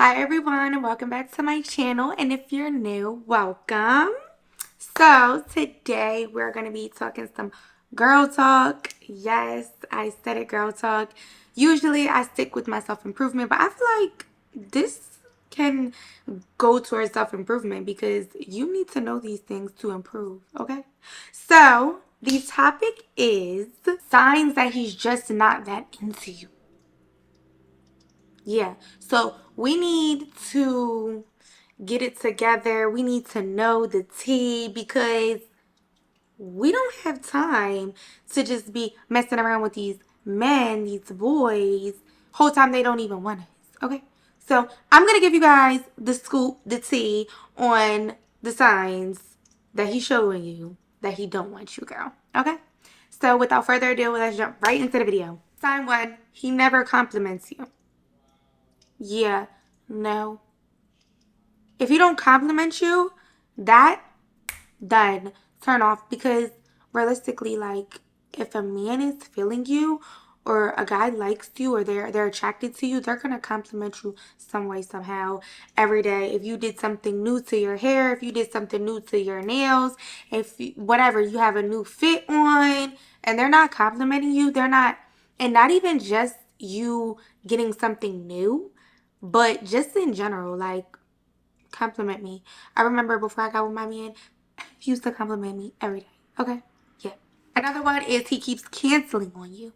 Hi everyone and welcome back to my channel, and if you're new, welcome. So today we're going to be talking some girl talk. Yes, I said it, girl talk. Usually I stick with my self-improvement, but I feel like this can go towards self-improvement because you need to know these things to improve, okay? So the topic is signs that he's just not that into you. Yeah. So we need to get it together. We need to know the tea because we don't have time to just be messing around with these men, these boys, whole time they don't even want us. Okay? So I'm gonna give you guys the scoop, the tea on the signs that he's showing you that he don't want you, girl. Okay? So without further ado, let's jump right into the video. Sign one, he never compliments you. Yeah, no. If he don't compliment you, that done. Turn off, because realistically, like, if a man is feeling you or a guy likes you or they're attracted to you, they're gonna compliment you some way, somehow, every day. If you did something new to your hair, if you did something new to your nails, whatever, you have a new fit on and they're not complimenting you, they're not, and not even just you getting something new, but just in general, like, compliment me. I remember before I got with my man, he used to compliment me every day. Okay? Yeah. Another one is he keeps canceling on you.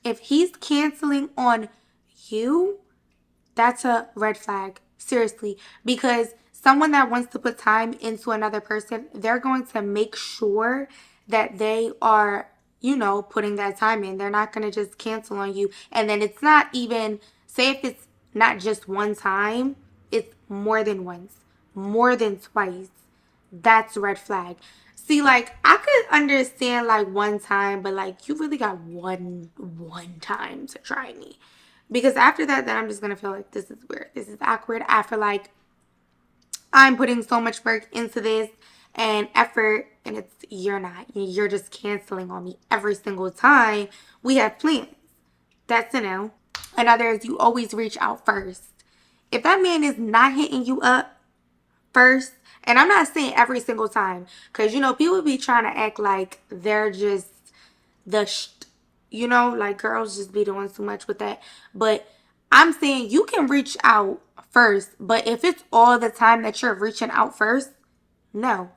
If he's canceling on you, that's a red flag. Seriously. Because someone that wants to put time into another person, they're going to make sure that they are, putting that time in. They're not going to just cancel on you. And then it's not even, say if it's not just one time, it's more than once, more than twice. That's a red flag. See, like, I could understand like one time, but like you really got one time to try me. Because after that, then I'm just gonna feel like this is weird. This is awkward. I feel like I'm putting so much work into this and effort, and you're not. You're just canceling on me every single time we have plans. That's a no. Another is you always reach out first. If that man is not hitting you up first, and I'm not saying every single time, because people be trying to act like they're just the like girls just be doing too much with that. But I'm saying you can reach out first, but if it's all the time that you're reaching out first, no.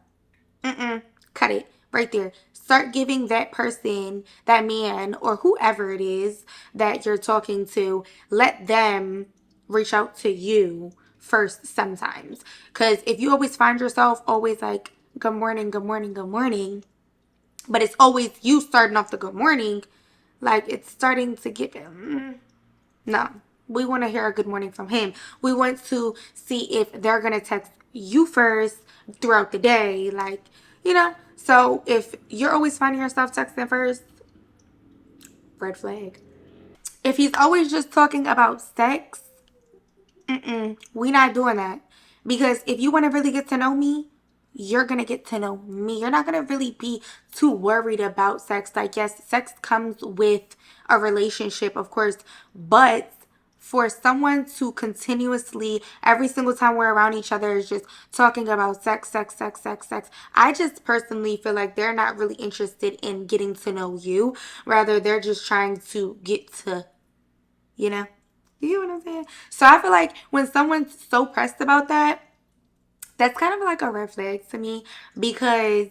Cut it right there. Start giving that person, that man, or whoever it is that you're talking to, let them reach out to you first sometimes. Because if you always find yourself always like, good morning, good morning, good morning, but it's always you starting off the good morning, like it's starting to get, no. We want to hear a good morning from him. We want to see if they're going to text you first throughout the day. Like, so if you're always finding yourself texting first, red flag. If he's always just talking about sex, we not doing that. Because if you want to really get to know me, you're going to get to know me. You're not going to really be too worried about sex. Like, yes, sex comes with a relationship, of course, but for someone to continuously, every single time we're around each other, is just talking about sex, sex, sex, sex, sex, I just personally feel like they're not really interested in getting to know you. Rather, they're just trying to get to, you know? You know what I'm saying? So I feel like when someone's so pressed about that, that's kind of like a red flag to me, because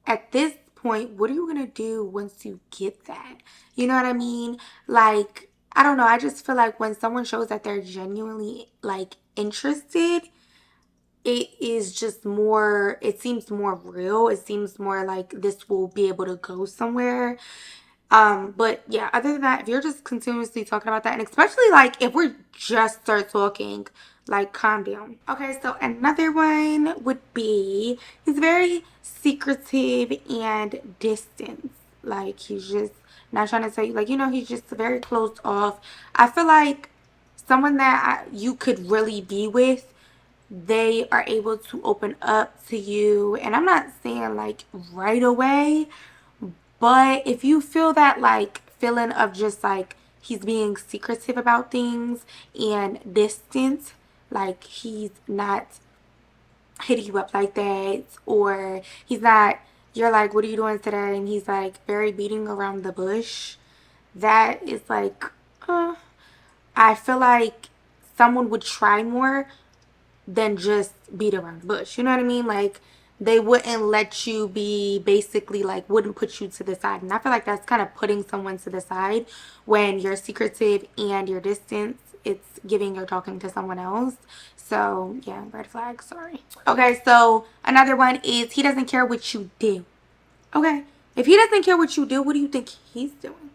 at this point, what are you going to do once you get that? You know what I mean? Like, I don't know. I just feel like when someone shows that they're genuinely like interested, it is just more, it seems more real. It seems more like this will be able to go somewhere. But yeah, other than that, if you're just continuously talking about that, and especially like if we're just start talking, like, calm down. Okay, so another one would be he's very secretive and distant. Like, he's just not trying to tell you, like, he's just very closed off. I feel like someone that you could really be with, they are able to open up to you. And I'm not saying like right away, but if you feel that like feeling of just like he's being secretive about things and distant. Like he's not hitting you up like that, or he's not, you're like, what are you doing today? And he's like very beating around the bush. That is like, uh, I feel like someone would try more than just beat around the bush. You know what I mean? Like they wouldn't let you be, basically like wouldn't put you to the side. And I feel like that's kind of putting someone to the side when you're secretive and you're distant. It's giving you're talking to someone else. So yeah, red flag, sorry. Okay, so another one is he doesn't care what you do. Okay. If he doesn't care what you do, what do you think he's doing?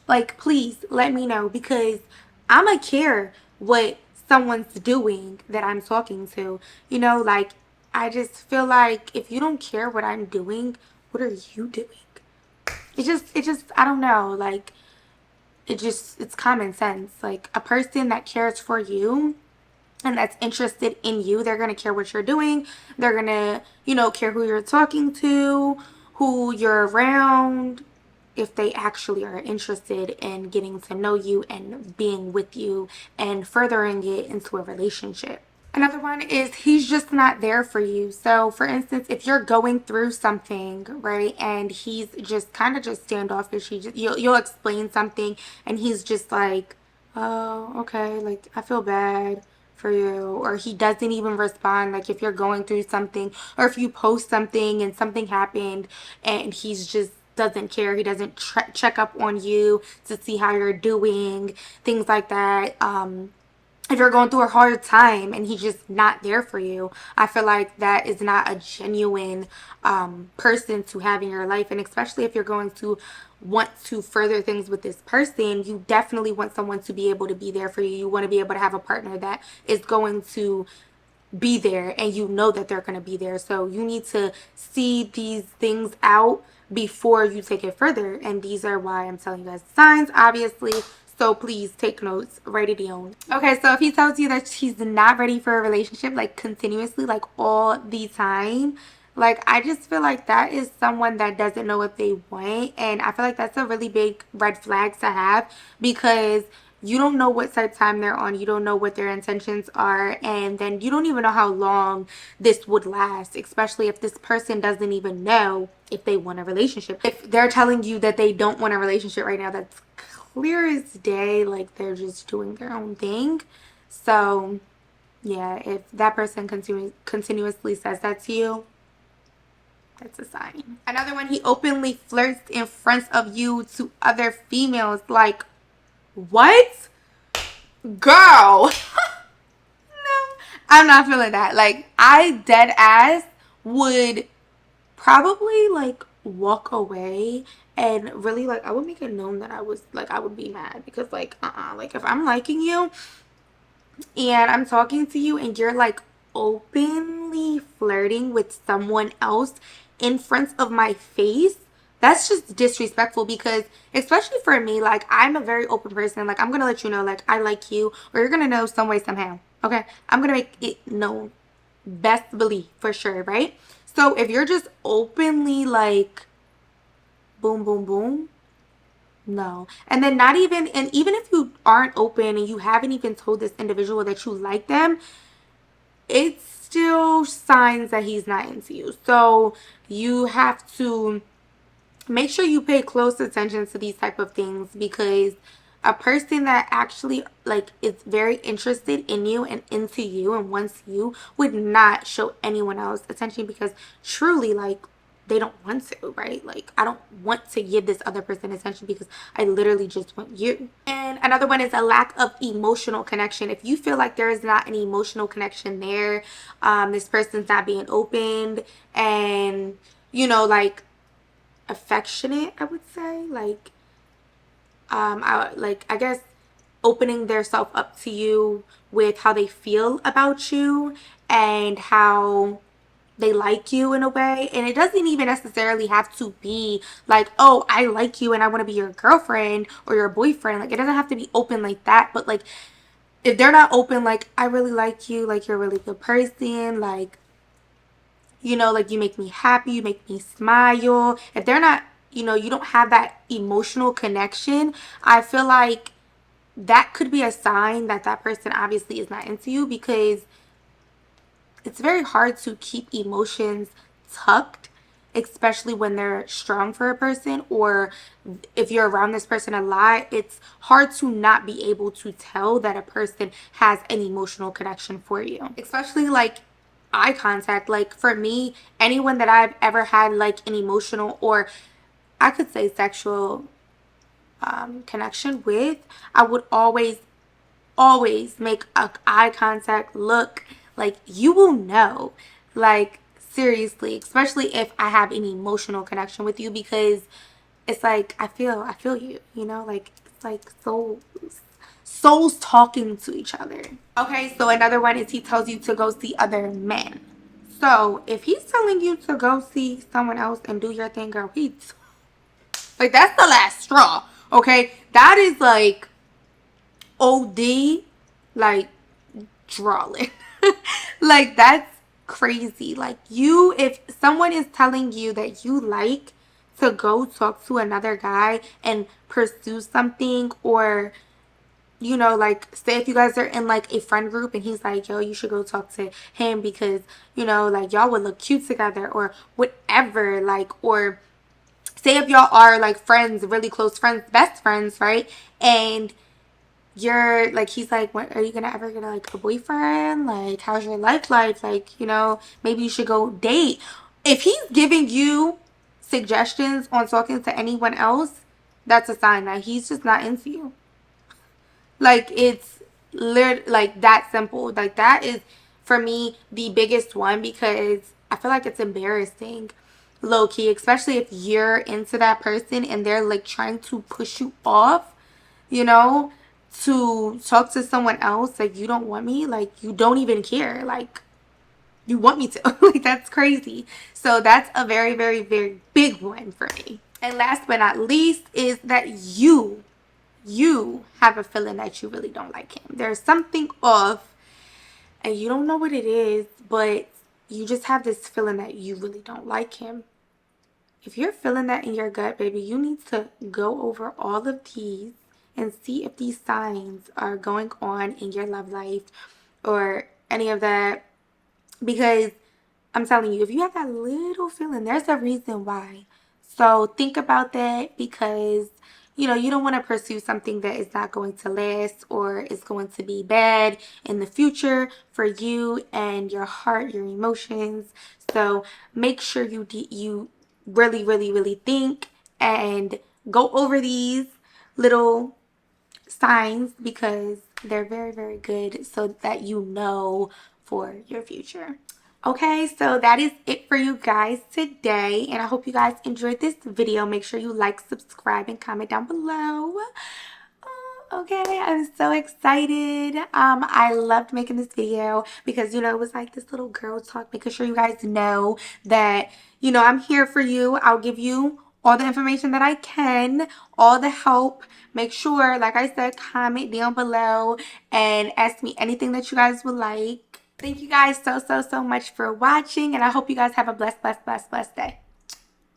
Like, please let me know, because I'ma care what someone's doing that I'm talking to. You know, like, I just feel like if you don't care what I'm doing, what are you doing? I don't know. Like, it's common sense. Like, a person that cares for you and that's interested in you, they're going to care what you're doing. They're going to, care who you're talking to, who you're around, if they actually are interested in getting to know you and being with you and furthering it into a relationship. Another one is he's just not there for you. So, for instance, if you're going through something, right, and he's just kind of just standoffish, you'll explain something, and he's just like, "Oh, okay, like I feel bad for you," or he doesn't even respond. Like if you're going through something, or if you post something and something happened, and he's just doesn't care. He doesn't check up on you to see how you're doing, things like that. If you're going through a hard time and he's just not there for you, I feel like that is not a genuine person to have in your life. And especially if you're going to want to further things with this person, you definitely want someone to be able to be there for you. You want to be able to have a partner that is going to be there, and you know that they're going to be there. So you need to see these things out before you take it further. And these are why I'm telling you guys signs, obviously. So please take notes, write it down. Okay, so if he tells you that he's not ready for a relationship, like continuously, like all the time, like I just feel like that is someone that doesn't know what they want. And I feel like that's a really big red flag to have, because you don't know what type of time they're on. You don't know what their intentions are. And then you don't even know how long this would last, especially if this person doesn't even know if they want a relationship. If they're telling you that they don't want a relationship right now, that's clear as day. Like they're just doing their own thing. So yeah, if that person continuously says that to you, that's a sign. Another one, he openly flirts in front of you to other females. Like, what? Girl. No, I'm not feeling that. Like, I dead ass would probably like walk away, and really like I would make it known that I would be mad, because like like if I'm liking you and I'm talking to you and you're like openly flirting with someone else in front of my face, that's just disrespectful. Because especially for me, like I'm a very open person. Like I'm gonna let you know like I like you, or you're gonna know some way somehow. Okay, I'm gonna make it known, best believe for sure, right? So if you're just openly like boom boom boom, no. And then not even, and even if you aren't open and you haven't even told this individual that you like them, it's still signs that he's not into you. So you have to make sure you pay close attention to these type of things, because a person that actually like is very interested in you and into you and wants you would not show anyone else attention, because truly like they don't want to, right? Like I don't want to give this other person attention because I literally just want you. And another one is a lack of emotional connection. If you feel like there is not an emotional connection there, this person's not being opened and like affectionate, I would say, like I guess opening their self up to you with how they feel about you and how they like you in a way. And it doesn't even necessarily have to be like, oh, I like you and I want to be your girlfriend or your boyfriend. Like it doesn't have to be open like that. But like if they're not open, like I really like you, like you're a really good person, like like you make me happy, you make me smile. If they're not you don't have that emotional connection, I feel like that could be a sign that that person obviously is not into you, because it's very hard to keep emotions tucked, especially when they're strong for a person, or if you're around this person a lot, it's hard to not be able to tell that a person has an emotional connection for you, especially like eye contact. Like for me, anyone that I've ever had like an emotional, or I could say sexual connection with, I would always make a eye contact, look, like you will know, like seriously, especially if I have an emotional connection with you, because it's like I feel you, like it's like souls talking to each other. Okay, so another one is he tells you to go see other men. So if he's telling you to go see someone else and do your thing, girl, he's like, that's the last straw. Okay, that is like OD, like drawing. Like that's crazy. Like if someone is telling you that you like to go talk to another guy and pursue something, or like say if you guys are in like a friend group and he's like, yo, you should go talk to him because like y'all would look cute together or whatever, like, or say if y'all are like friends, really close friends, best friends, right? And you're like, he's like, what, are you gonna ever get like a boyfriend? Like, how's your life? Like, maybe you should go date. If he's giving you suggestions on talking to anyone else, that's a sign that he's just not into you. Like, it's like that simple. Like, that is for me the biggest one, because I feel like it's embarrassing, low key, especially if you're into that person and they're like trying to push you off, you know, to talk to someone else. Like, you don't want me, like you don't even care, like you want me to. Like, that's crazy. So that's a very, very, very big one for me. And last but not least is that you have a feeling that you really don't like him. There's something off and you don't know what it is, but you just have this feeling that you really don't like him. If you're feeling that in your gut, baby, you need to go over all of these and see if these signs are going on in your love life or any of that. Because I'm telling you, if you have that little feeling, there's a reason why. So think about that, because you don't want to pursue something that is not going to last or is going to be bad in the future for you and your heart, your emotions. So make sure you really, really, really think and go over these little signs, because they're very, very good, so that for your future. Okay, so that is it for you guys today, and I hope you guys enjoyed this video. Make sure you like, subscribe, and comment down below. Okay, I'm so excited. I loved making this video because it was like this little girl talk, making sure you guys know that I'm here for you. I'll give you all the information that I can, all the help. Make sure, like I said, comment down below and ask me anything that you guys would like. Thank you guys so, so, so much for watching, and I hope you guys have a blessed, blessed, blessed, blessed day.